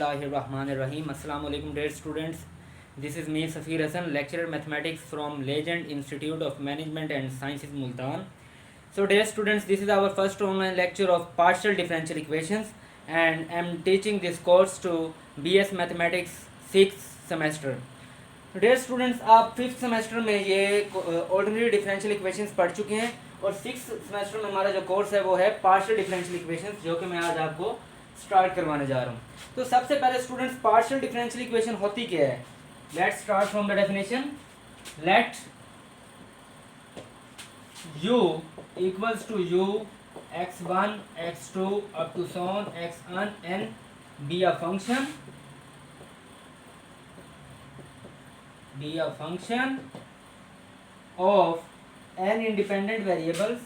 Bismillahirrahmanirrahim. Assalamu alaikum dear students. This is me Safir Hassan, lecturer mathematics from Legend Institute of Management and Sciences Multan. So dear students, this is our first online lecture of partial differential equations and I am teaching this course to BS Mathematics 6th semester. तो dear students, आप 5th semester में ये ordinary differential equations पढ़ चुके हैं और 6th semester में हमारा जो कोर्स है वो है partial differential equations, जो कि मैं आज आपको स्टार्ट करवाने जा रहा हूँ. तो सबसे पहले स्टूडेंट्स पार्शियल डिफरेंशियल इक्वेशन होती क्या है. Let's start from the definition. Let u equals to u x1 x2 up to so on xn n be a function of n independent variables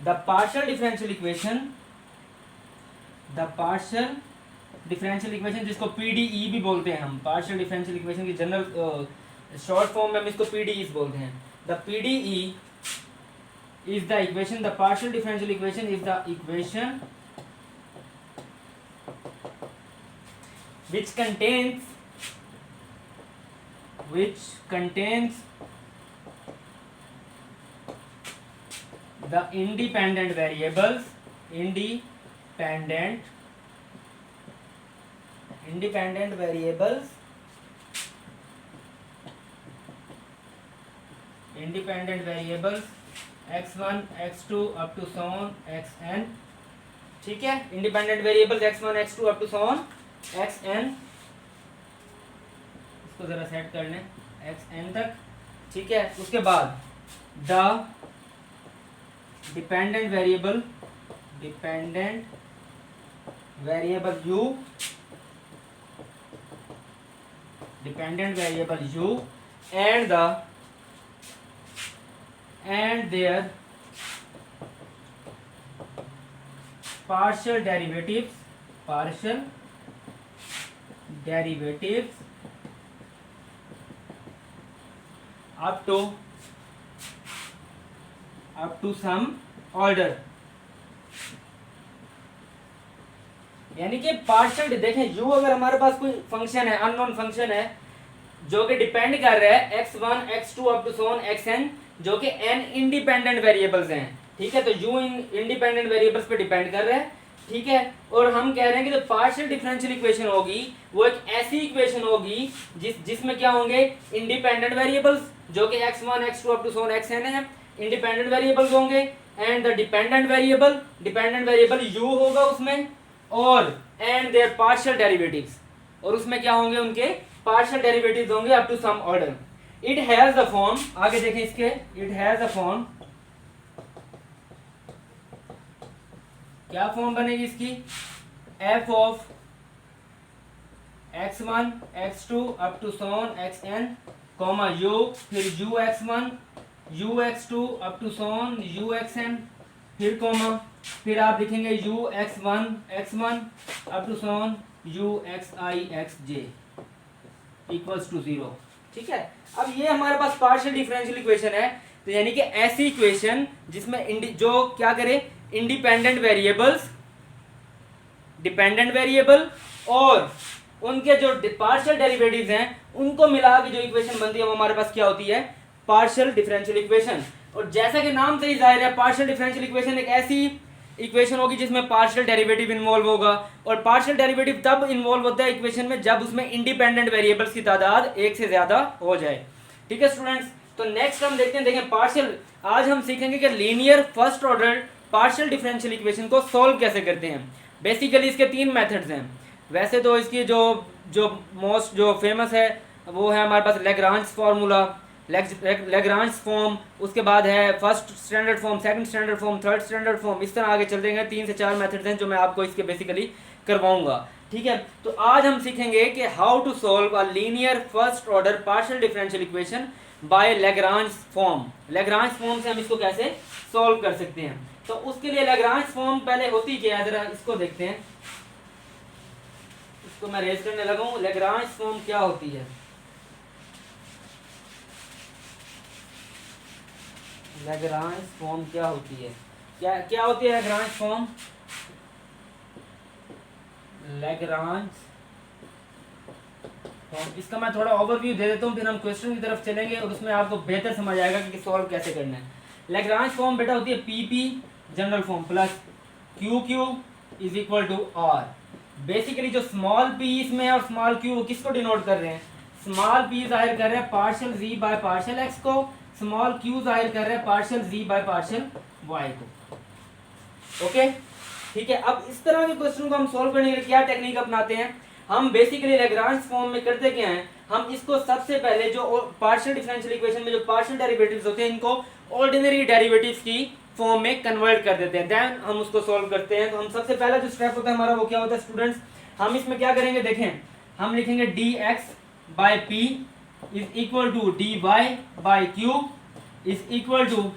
the partial differential equation जिसको PDE भी बोलते हैं हम. partial differential equation की general short form में हम इसको PDE बोलते हैं. the PDE is the equation, the partial differential equation is the equation which contains the independent variables x1 x2 up to so on xn. ठीक है, independent variables x1 x2 up to so on xn. इसको जरा set कर लें xn तक. ठीक है, उसके बाद the dependent variable u and their partial derivatives up to some order. यानी कि पार्शियल देखें, u अगर हमारे पास कोई फंक्शन है, अननोन फंक्शन है जो कि डिपेंड कर रहा है x1 x2 up to so on xn, जो कि n इंडिपेंडेंट वेरिएबल्स हैं. ठीक है, तो u इंडिपेंडेंट वेरिएबल्स पे डिपेंड कर रहा है. ठीक है, और हम कह रहे हैं कि जो पार्शियल डिफरेंशियल इक्वेशन होगी वो एक ऐसी इक्वेशन होगी जिसमें क्या होंगे, इंडिपेंडेंट वेरिएबल्स जो कि x1 x2 up to so on xn है, इंडिपेंडेंट वेरिएबल्स होंगे and the dependent variable u होगा उसमें, और एंड देयर पार्शियल डेरिवेटिव्स, और उसमें क्या होंगे, उनके पार्शियल डेरिवेटिव्स होंगे up to some order. It has the form, आगे देखें इसके, इट हैज द फॉर्म, क्या फॉर्म बनेगी इसकी, f of x1 x2 up to so on xn कॉमा u, फिर ux1 ux2 up to so on uxn, फिर कॉमा, फिर आप लिखेंगे ux1 x1 up to so on uxi xj equals to 0. ठीक है, अब ये हमारे पास पार्शियल डिफरेंशियल इक्वेशन है. तो यानी कि ऐसी इक्वेशन जिसमें जो क्या करे, इंडिपेंडेंट वेरिएबल्स, डिपेंडेंट वेरिएबल और उनके जो पार्शियल डेरिवेटिव्स हैं उनको मिला के जो इक्वेशन बनती है वो हमारे पास क्या होती है, पार्शियल डिफरेंशियल इक्वेशन. और जैसा कि नाम से ही जाहिर है, पार्शियल डिफरेंशियल इक्वेशन एक ऐसी इक्वेशन होगी जिसमें पार्शियल डेरिवेटिव इन्वॉल्व होगा, और पार्शियल डेरिवेटिव तब इन्वॉल्व होता है इक्वेशन में जब उसमें इंडिपेंडेंट वेरिएबल्स की तादाद एक से ज्यादा हो जाए. ठीक है स्टूडेंट्स, तो नेक्स्ट हम देखते हैं, देखें पार्शियल, आज हम सीखेंगे कि linear first order partial differential equation को सॉल्व कैसे करते हैं. बेसिकली इसके 3 मेथड्स हैं. वैसे तो इसकी जो फेमस है वो है हमारे पास लैग्रांज फार्मूला, लैग्रांज फॉर्म, उसके बाद है first standard form, second standard form, third standard form. इस तरह आगे चल रहे हैं, 3 से 4 मेथड्स हैं जो मैं आपको इसके बेसिकली करवाऊंगा. ठीक है, तो आज हम सीखेंगे कि how to solve a linear first order partial differential equation by Lagrange form. Lagrange form से हम इसको कैसे सॉल्व कर सकते हैं. तो उसके लिए लैग्रांज फॉर्म पहले होती क्या है, जरा इसको देखते हैं. इसको मैं रेज करने लगा हूँ। लैग्रांज फॉर्म क्या होती है? लैग्रांज फॉर्म क्या होती है? क्या क्या होती है लैग्रांज फॉर्म? लैग्रांज फॉर्म, इसका मैं थोड़ा ओवरव्यू दे देता हूँ, फिर हम क्वेश्चन की तरफ चलेंगे और उसमें आपको बेहतर समझ आएगा कि सॉल्व कैसे करना है। लैग्रांज फॉर्म बेटा होती है P general form plus Q is equal to R. Basically जो स्मॉल पी इसमें है और स्मॉल क्यू किसको डिनोट कर रहे हैं? स्मॉल पी जाहिर कर रहे हैं partial Z by partial X को, स्मॉल क्यू जाहिर कर रहे हैं partial Z by partial Y को। ओके ठीक है। अब इस तरह के क्वेश्चन को हम सॉल्व करने के लिए क्या टेक्निक अपनाते हैं? हम बेसिकली लैग्रांज फॉर्म में करते क्या हैं, हम इसको सबसे पहले जो पार्शियल डिफरेंशियल इक्वेशन में जो पार्शियल डेरिवेटिव्स होते हैं इनको ऑर्डिनरी डेरिवेटिव्स की फॉर्म में कन्वर्ट कर देते हैं, देन हम उसको सॉल्व करते हैं। तो हम सबसे पहला जो स्टेप होता है हमारा वो क्या होता है स्टूडेंट्स? हम इसमें क्या करेंगे देखें, हम लिखेंगे D x by P is equal to D Y by Q is equal to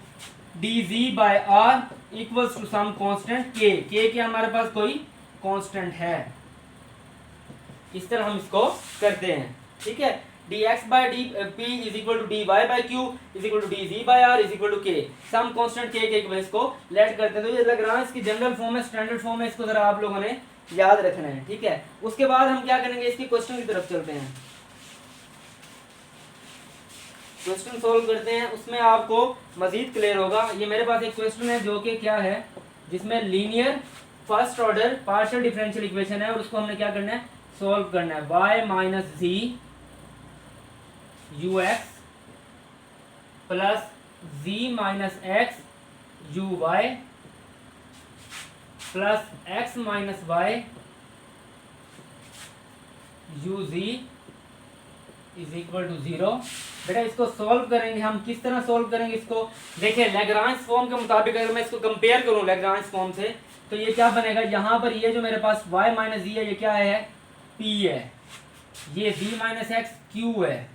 D ji by R equals to some constant के हमारे पास कोई कांस्टेंट है। इस तरह हम इसको करते हैं। ठीक है, D x by D P is equal to D Y by Q is equal to D ji by R is equal to K, some constant के इक्वल इसको लेट करते हैं। तो ये लैग्रांज की जनरल फॉर्म है, स्टैंडर्ड फॉर्म है, इसको जरा आप लोगों ने याद रखना है। ठीक है, उसके बाद हम क्या करेंगे, इसकी क्वेश्चन की तरफ चलते हैं, क्वेश्चन सोल्व करते हैं, उसमें आपको मजीद क्लियर होगा। ये मेरे पास एक क्वेश्चन है जो कि क्या है, जिसमें linear first order partial differential equation है और उसको हमने क्या करना है, सोल्व करना है। y minus Z U X plus Z minus X U Y plus X minus Y U Z is equal to 0। बेटा इसको सॉल्व करेंगे हम, किस तरह सॉल्व करेंगे इसको? देखिए लैग्रांज फॉर्म के मुताबिक अगर मैं इसको कंपेयर करूं लैग्रांज फॉर्म से तो ये क्या बनेगा, यहाँ पर ये जो मेरे पास y माइनस जी है ये क्या है, p है, ये v माइनस एक्स क्यू है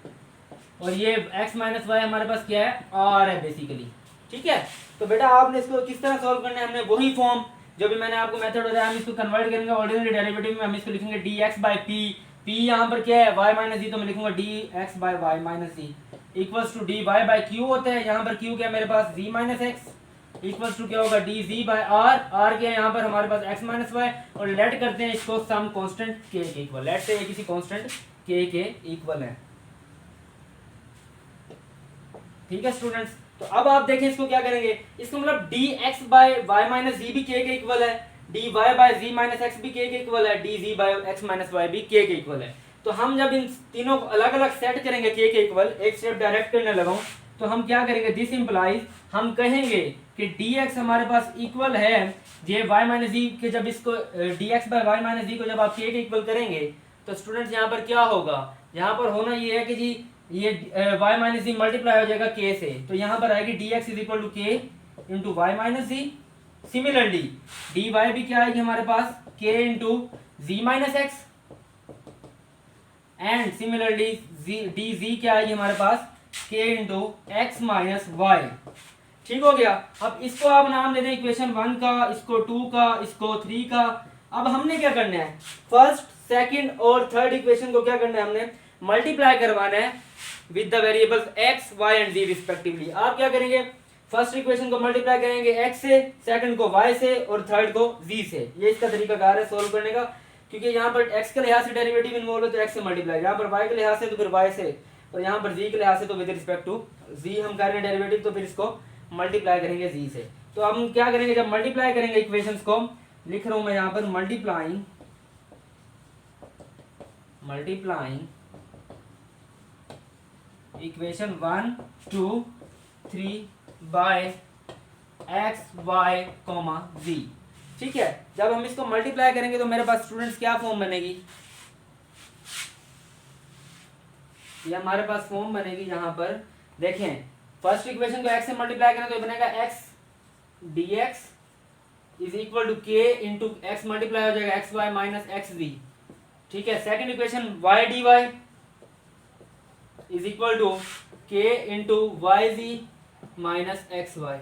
और ये x माइनस वाई हमारे पास क्या है, r है बेसिकली। ठीक है, तो बेटा आपने इसको किस तरह सॉल्व करना है, हमने वही फॉर्म जो भी मैंने आपको मेथड बताया, हम इसको कन्वर्ट करेंगे ऑर्डिनरी डेरिवेटिव में। हम इसको लिखेंगे D X by P, P यहाँ पर क्या है y माइनस जी, तो मैं लिखूंगा D X by Y minus Z equals to D Y by Q होता है, यहाँ पर क्यू क्या है मेरे पास v minus X equals to क्या होगा D Z by R, R क्या है यहाँ पर हमारे पास x माइनस वाई, और लेट करते हैं इसको सम कांस्टेंट k के इक्वल, लेट से ये किसी कांस्टेंट k के इक्वल है। ठीक है स्टूडेंट्स, तो अब आप देखें इसको क्या करेंगे, इसको मतलब d x by y minus z भी k के इक्वल है, d Y by z minus x भी k के इक्वल है, d ji by x minus y भी k के इक्वल है। तो हम जब इन तीनों को अलग अलग सेट करेंगे k के इक्वल, एक स्टेप डायरेक्ट करने लगाऊं, तो हम क्या करेंगे, दिस इंप्लाइज हम कहेंगे कि dx हमारे पास इक्वल है ये y माइनस जी के, जब इसको dx बाय वाई माइनस जी को जब आप k के इक्वल करेंगे तो स्टूडेंट्स यहाँ पर क्या होगा, यहाँ पर होना ये है कि जी ये y माइनस जी मल्टीप्लाई हो जाएगा k से, तो यहाँ पर आएगी dx is equal to k into Y minus Z. Similarly dy भी क्या आएगी हमारे पास k into Z minus X, and similarly dz क्या आएगी हमारे पास k into X minus Y. ठीक हो गया। अब इसको आप नाम दे दें इक्वेशन 1 का, इसको 2 का, इसको 3 का। अब हमने क्या करना है, फर्स्ट सेकंड और थर्ड इक्वेशन को क्या करना है, हमने मल्टीप्लाई करवाना है with the variables x, y and z respectively. आप क्या करेंगे, फर्स्ट इक्वेशन को मल्टीप्लाई करेंगे x से, सेकंड को y से और थर्ड को z से। ये इसका तरीकाकार है सोल्व करने का, क्योंकि यहाँ पर x के लिहाज से डेरिवेटिव इन्वॉल्व है तो x से मल्टीप्लाई, यहाँ पर y के लिहाज से तो फिर y से, और यहाँ पर z के लिहाज से तो विद रिस्पेक्ट टू z हम कर रहे हैं डेरिवेटिव, तो फिर इसको मल्टीप्लाई करेंगे z से। तो हम क्या करेंगे, जब मल्टीप्लाई करेंगे इक्वेशंस को, लिख रहा हूं मैं यहाँ पर multiplying equation 1 2 3 by x y z। ठीक है, जब हम इसको मल्टीप्लाई करेंगे तो मेरे पास स्टूडेंट्स क्या फॉर्म बनेगी, ये हमारे पास फॉर्म बनेगी, यहाँ पर देखें फर्स्ट इक्वेशन को x से मल्टीप्लाई करें तो ये बनेगा x dx is equal to k into X multiply हो जाएगा xy माइनस xz। ठीक है, second equation y dy is equal to k into yz minus xy।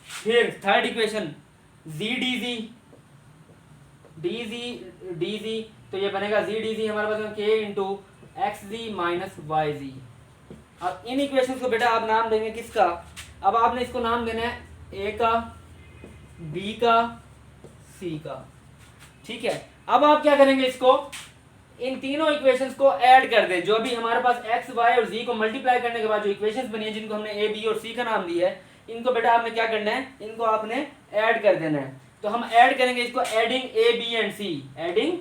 फिर थर्ड इक्वेशन z dz तो ये बनेगा जी डी जी हमारे पास के इंटू एक्स जी माइनस वाई जी। अब इन इक्वेशंस को बेटा आप नाम देंगे किसका, अब आपने इसको नाम देना है ए का, बी का, सी का। ठीक है, अब आप क्या करेंगे, इसको इन तीनों इक्वेशंस को ऐड कर दे। जो भी हमारे पास एक्स वाई और जी को मल्टीप्लाई करने के बाद जो इक्वेशंस बनी है, जिनको हमने ए बी और सी का नाम दिया है, इनको बेटा आपने क्या करना है, इनको आपने ऐड कर देना है। तो हम ऐड करेंगे इसको, adding A B and C, adding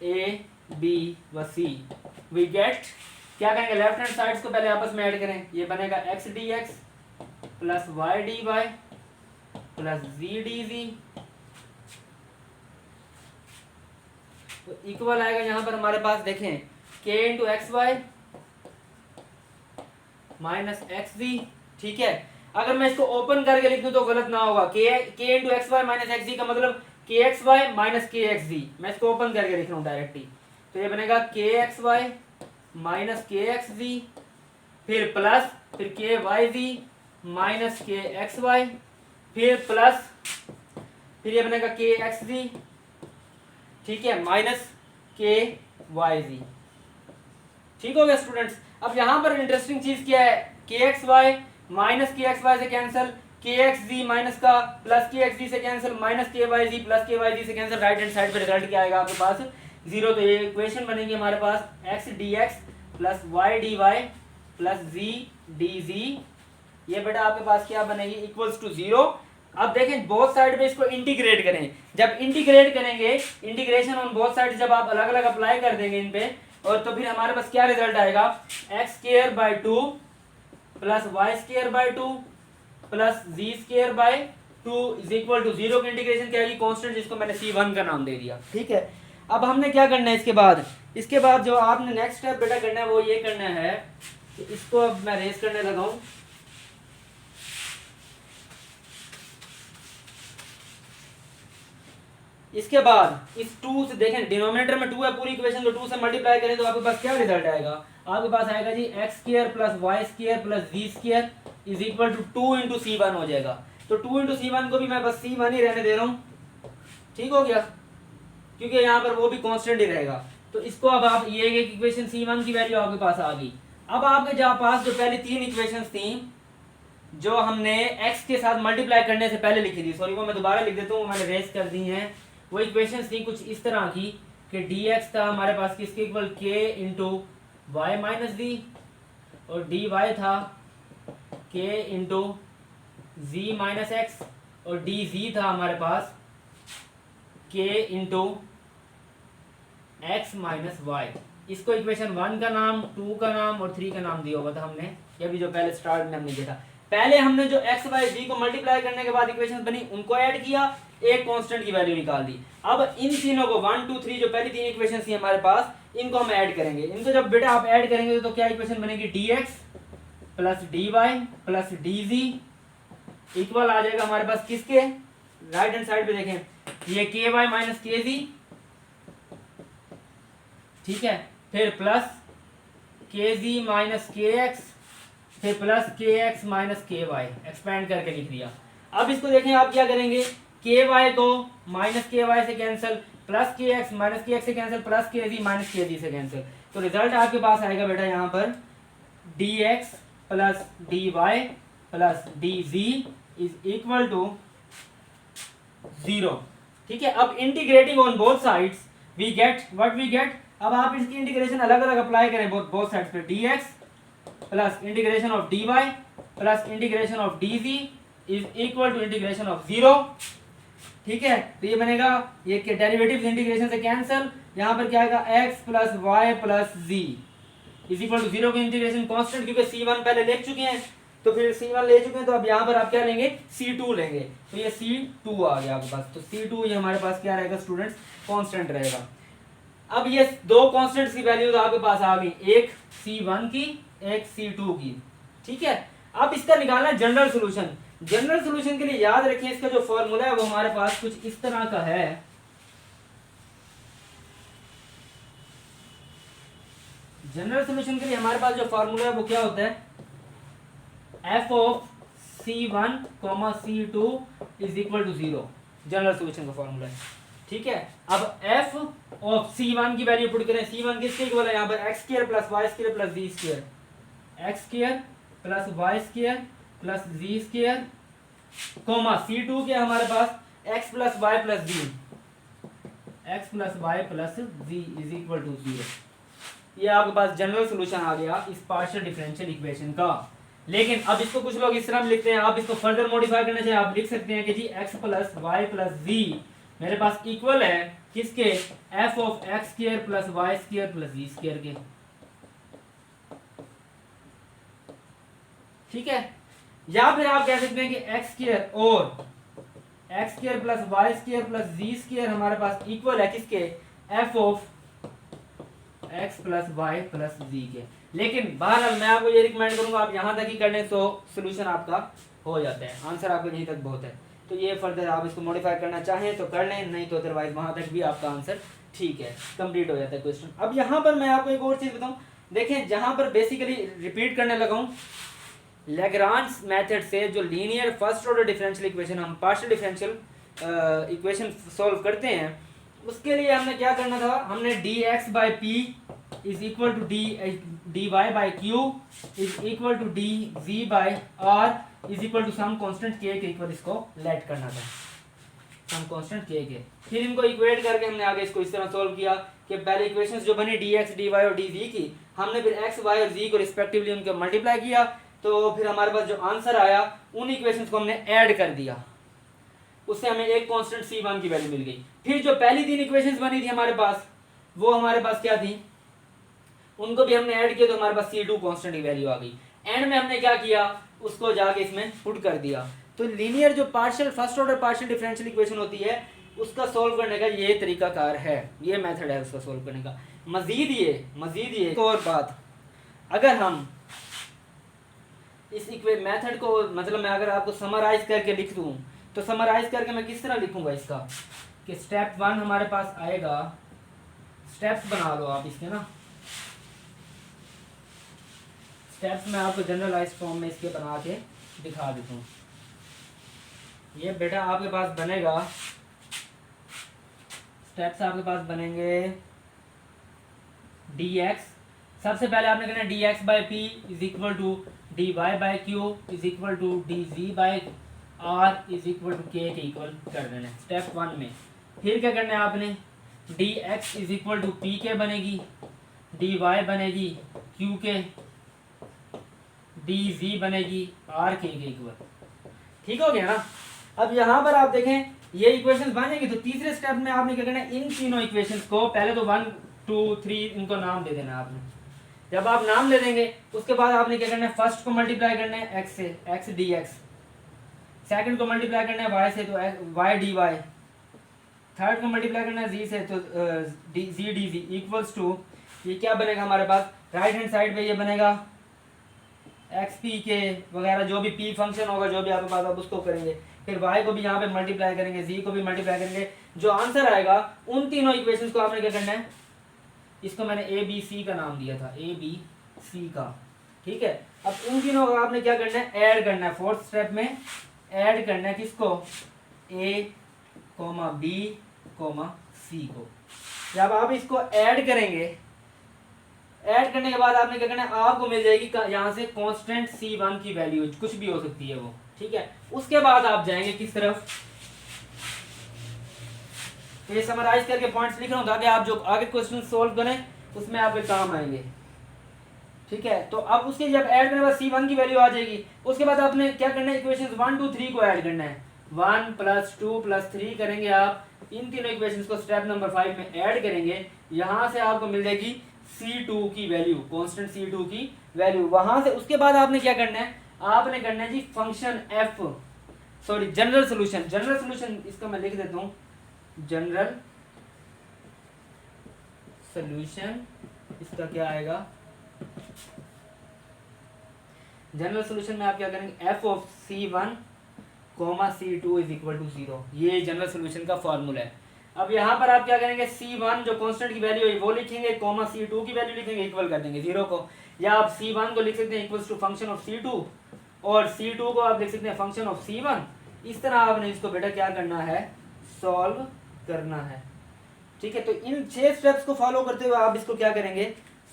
A B व सी, वी गेट, क्या करेंगे, लेफ्ट हैंड साइड्स को पहले आपस में ऐड करें। ये बनेगा x d x plus y d y plus z d z, तो इक्वल आएगा यहां पर हमारे पास देखें k into x y minus x z. ठीक है, अगर मैं इसको ओपन करके लिख दूं तो गलत ना होगा, k into x y minus x z का मतलब k x y minus k x z. मैं इसको ओपन करके लिख रहा हूं डायरेक्टली, तो ये बनेगा के x y minus k x जी, फिर प्लस, फिर के वाई जी माइनस के एक्स वाई, फिर प्लस, फिर ये बनेगा के एक्स जी, ठीक है, माइनस के वाई जी। ठीक हो गया स्टूडेंट्स। अब यहां पर इंटरेस्टिंग चीज क्या है, के x y minus k x Y से कैंसिल, के एक्स जी माइनस का प्लस के एक्स जी से कैंसिल, माइनस के वाई जी प्लस के वाई जी से कैंसिल, राइट हैंड साइड पे रिजल्ट क्या आएगा आपके पास, जीरो। तो ये इक्वेशन बनेगी हमारे पास x d x plus y d y plus z d z, ये बेटा आपके पास क्या बनेगी, इक्वल्स टू जीरो। अब देखें बोथ साइड पे इसको इंटीग्रेट करें, जब इंटीग्रेट करेंगे, इंटीग्रेशन ऑन बोथ साइड जब आप अलग अलग अप्लाई कर देंगे इन पे, और तो फिर हमारे पास क्या रिजल्ट आएगा, X square by 2 plus Y square by 2 plus ji square by 2 is equal to zero की इंटीग्रेशन क्या है, कांस्टेंट, जिसको मैंने C1 का नाम दे दिया। ठीक है, अब हमने क्या करना है इसके बाद जो आपने नेक्स्ट स्टेप बेटा करना है वो ये करना है कि इसको अब मैं रेस करने लगा हूं। इसके बाद इस 2 से देखें, डिनोमिनेटर में 2 है, पूरी इक्वेशन को 2 से मल्टीप्लाई करें तो आपके पास क्या रिजल्ट आएगा, आपके पास आएगा जी x square plus Y square plus ji square is equal to 2 into C1 हो जाएगा। तो 2 इंटू C1 को भी मैं बस C1 ही रहने दे रहा हूं। ठीक हो गया, क्योंकि यहाँ पर वो भी कांस्टेंट ही रहेगा। तो इसको अब आप ये इक्वेशन C1 की वैल्यू आपके पास आ गई। अब आपके जहाँ पास जो पहली 3 इक्वेशंस थी जो हमने x के साथ मल्टीप्लाई करने से पहले लिखी थी, सॉरी वो मैं दोबारा लिख देता हूँ, मैंने रेस कर दी हैं। वो इक्वेशंस थी कुछ इस तरह की कि dx था हमारे पास किसके equal, k into Y minus D, और dy था k into Z minus X, और dz था हमारे पास k into X minus Y. इसको इक्वेशन 1 का नाम, 2 का नाम और 3 का नाम दिया हुआ था हमने, ये भी जो पहले स्टार्ट में हमने देखा। पहले हमने जो x y z को मल्टीप्लाई करने के बाद इक्वेशन बनी उनको ऐड किया, एक कांस्टेंट की वैल्यू निकाल दी। अब इन तीनों को 1 2 3 जो पहली 3 इक्वेशन थी हमारे पास, इनको हम ऐड करेंगे। इनको जब बेटा आप ऐड करेंगे तो क्या इक्वेशन बनेगी, dx plus dy plus dz equal आ जाएगा हमारे पास किसके, राइट हैंड साइड पे देखें, ये ky माइनस kz, ठीक है, फिर प्लस kz माइनस kx, फिर plus kx minus ky, expand करके लिख दिया। अब इसको देखें आप क्या करेंगे, ky को माइनस ky से cancel, plus kx minus kx से cancel, plus kz minus kz से कैंसिल, तो रिजल्ट आपके पास आएगा बेटा यहाँ पर dx plus dy plus dz is equal to 0। ठीक है, अब integrating on both sides we get what we get. अब आप इसकी इंटीग्रेशन अलग अलग अप्लाई करें बोथ साइड्स पे, dx plus integration of dy plus integration of dz is equal to integration of 0। ठीक है, तो ये बनेगा, ये डेरिवेटिव इंटीग्रेशन से कैंसिल, यहाँ पर क्या आएगा x plus Y plus z is equal to 0 की इंटीग्रेशन कांस्टेंट, क्योंकि C1 पहले ले चुके हैं, तो फिर C1 ले चुके हैं, तो अब यहाँ पर आप क्या लेंगे, C2 लेंगे, तो ये C2 आ गया आपके पास। तो C2 ये हमारे पास क्या रहेगा स्टूडेंट्स, कांस्टेंट रहेगा। अब ये दो कांस्टेंट्स की वैल्यूज आपके पास आ गई, एक C1 की एक C2 की। ठीक है, अब इसका निकालना है जनरल सॉल्यूशन। जनरल सॉल्यूशन के लिए याद रखिए इसका जो फॉर्मूला है वो हमारे पास कुछ इस तरह का है। जनरल सॉल्यूशन के लिए हमारे पास जो फॉर्मूला है वो क्या होता है, f of C1, C2 is equal to 0। General solution का फॉर्मूला है। ठीक है, अब एफ ऑफ C1 की वैल्यू पुट करें। C1 किसके इक्वल है यहाँ पर, x square plus Y square plus जी square, x square plus Y square plus जी स्क्वायर कोमा C2 के हमारे पास x plus Y plus z, x plus Y plus z is equal to 0। ये आपके पास general solution आ गया इस partial differential equation का। लेकिन अब इसको कुछ लोग इस तरह भी लिखते हैं, आप इसको फर्दर मॉडिफाई करना चाहिए, आप लिख सकते हैं कि g x plus Y plus g मेरे पास इक्वल है किसके, f of x square plus Y square plus ji square के। ठीक है, या फिर आप कह सकते हैं कि एक्स स्क्वायर और x square plus Y square plus जी स्क्वायर हमारे पास इक्वल है किसके, f of x plus Y plus z के। लेकिन बहरहाल मैं आपको ये रिकमेंड करूंगा आप यहां तक ही कर लें तो सोल्यूशन आपका हो जाता है, आंसर आपका यहीं तक बहुत है। तो ये फर्दर आप इसको मॉडिफाई करना चाहें तो कर लें, नहीं तो अदरवाइज वहां तक भी आपका आंसर ठीक है, कंप्लीट हो जाता है क्वेश्चन। अब यहाँ पर मैं आपको एक और चीज बताऊं, देखें जहां पर बेसिकली रिपीट करने लगा हूं, लैग्रांज मेथड से जो linear first order differential equation हम पार्शियल डिफरेंशियल इक्वेशन सॉल्व करते हैं, उसके लिए हमने क्या करना था, हमने dx by p is equal to dy by q is equal to dv by r is equal to some constant k के इक्वल इसको लेट करना था, सम कांस्टेंट k के। फिर इनको इक्वेट करके हमने आगे इसको इस तरह सॉल्व किया कि पहले इक्वेशंस जो बनी dx dy और dv की, हमने फिर x y और z को रिस्पेक्टिवली उनको मल्टीप्लाई किया, तो फिर हमारे पास जो आंसर आया उन इक्वेशंस को हमने ऐड कर दिया, उससे हमें एक कांस्टेंट C1 की वैल्यू मिल गई। फिर जो पहली 3 इक्वेशंस बनी थी हमारे पास, वो हमारे पास क्या थी, उनको भी हमने ऐड किया तो हमारे पास C2 कांस्टेंट की वैल्यू आ गई। एंड में हमने क्या किया, उसको जाके इसमें पुट कर दिया। तो लीनियर जो partial first order partial differential equation होती है उसका सोल्व करने का ये तरीकाकार है, ये मेथड है उसका सोल्व करने का। मजीद ये एक और बात, अगर हम इस मेथड को मतलब मैं अगर आपको समराइज करके लिख दूं तो समराइज करके मैं किस तरह लिखूंगा इसका, कि स्टेप 1 हमारे पास आएगा, स्टेप्स बना लो आप इसके ना, स्टेप्स मैं आपको जनरलाइज फॉर्म में इसके बना के दिखा देता हूँ। ये बेटा आपके पास बनेगा, स्टेप्स आपके पास बनेंगे dx, सबसे पहले आपने कहना dx by p is equal to dy by q is equal to dv by r is equal to k के इक्वल कर देना है स्टेप 1 में। फिर क्या करना है आपने, dx is equal to p के बनेगी, dy बनेगी q के, dv बनेगी r के इक्वल। ठीक हो गया ना। अब यहाँ पर आप देखें ये इक्वेशंस बनेंगे, तो तीसरे स्टेप में आपने क्या करना है, इन तीनों इक्वेशंस को पहले तो 1 2 3 इनको नाम दे देना आपने। जब आप नाम ले देंगे उसके बाद आपने क्या करना है, फर्स्ट को मल्टीप्लाई करना है x से, x dx, सेकंड को मल्टीप्लाई करना है y से तो y dy, थर्ड को मल्टीप्लाई करना है z से तो z dv इक्वल्स टू, ये क्या बनेगा हमारे पास, राइट हैंड साइड पे ये बनेगा एक्स पी के वगैरह जो भी पी फंक्शन होगा जो भी आपके पास आप उसको करेंगे, फिर वाई को भी यहाँ पे मल्टीप्लाई करेंगे, जी को भी मल्टीप्लाई करेंगे, जो आंसर आएगा उन तीनों इक्वेशंस को आपने क्या करना है, इसको मैंने ए बी सी का नाम दिया था, ए बी सी का। ठीक है, अब उन तीनों को आपने क्या करना है, ऐड करना है। फोर्थ स्टेप में ऐड करना है किसको, ए कोमा बी कोमा सी को। जब आप इसको ऐड करेंगे, ऐड करने के बाद आपने क्या करना है, आपको मिल जाएगी यहाँ से कांस्टेंट C1 की वैल्यू, कुछ भी हो सकती है वो। ठीक है, उसके बाद आप जाएंगे किस तरफ, तो ये समराइज करके पॉइंट्स लिख रहा हूँ ताकि आप जो आगे क्वेश्चन सोल्व करें उसमें आपके काम आएंगे। ठीक है, तो अब उसके जब ऐड करने के बाद C1 की वैल्यू आ जाएगी, उसके बाद आपने क्या करना है, इक्वेशंस 1 2 3 को ऐड करना है। 1 + 2 + 3 करेंगे आप, इन तीनों इक्वेशंस को स्टेप नंबर 5 में ऐड करेंगे, यहाँ से आपको मिल जाएगी C2 की वैल्यू, कांस्टेंट C2 की वैल्यू। वहां से उसके बाद आपने क्या करना है, आपने करना है जी function f, sorry general solution. General solution इसका मैं लिख देता हूं, जनरल सॉल्यूशन इसका क्या आएगा, जनरल सॉल्यूशन में आप क्या करेंगे, f of C1 C2 is equal to 0, ये जनरल सॉल्यूशन का फॉर्मूला है। अब यहाँ पर आप क्या करेंगे, C1 जो कांस्टेंट की वैल्यू है वो लिखेंगे, कोमा C2 की वैल्यू लिखेंगे, इक्वल कर देंगे 0 को, या आप C1 को लिख सकते हैं equals to function of C2 और C2 को आप लिख सकते हैं फंक्शन ऑफ C1। इस तरह आपने इसको बेटा क्या करना है, सॉल्व करना है। ठीक है, तो इन 6 स्टेप्स को फॉलो करते हुए आप इसको क्या करेंगे,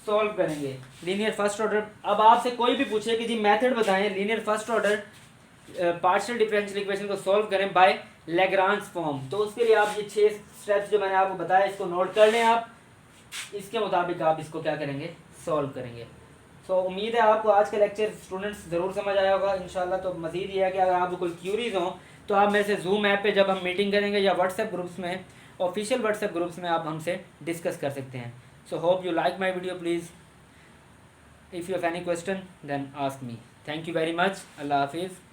सॉल्व करेंगे लीनियर फर्स्ट ऑर्डर। अब आपसे कोई भी पूछे कि जी मेथड बताएं linear first order partial differential equation को सॉल्व करें बाय लैग्रांज फॉर्म, तो उसके लिए आप ये 6 स्टेप्स जो मैंने आपको बताया इसको नोट कर लें आप, इसके मुताबिक आप इसको क्या करेंगे, सॉल्व करेंगे। सो उम्मीद है आपको आज का लेक्चर स्टूडेंट्स ज़रूर समझ आया होगा इंशाल्लाह। तो मज़ीद ये है कि अगर आपको कोई क्यूरीज हों तो आप मेरे से जूम ऐप पे जब हम मीटिंग करेंगे या व्हाट्सएप ग्रुप्स में, ऑफिशियल व्हाट्सएप ग्रुप्स में आप हमसे डिस्कस कर सकते हैं। So hope you like my video, please if you have any question then ask me. Thank you very much. अल्लाह हाफिज़।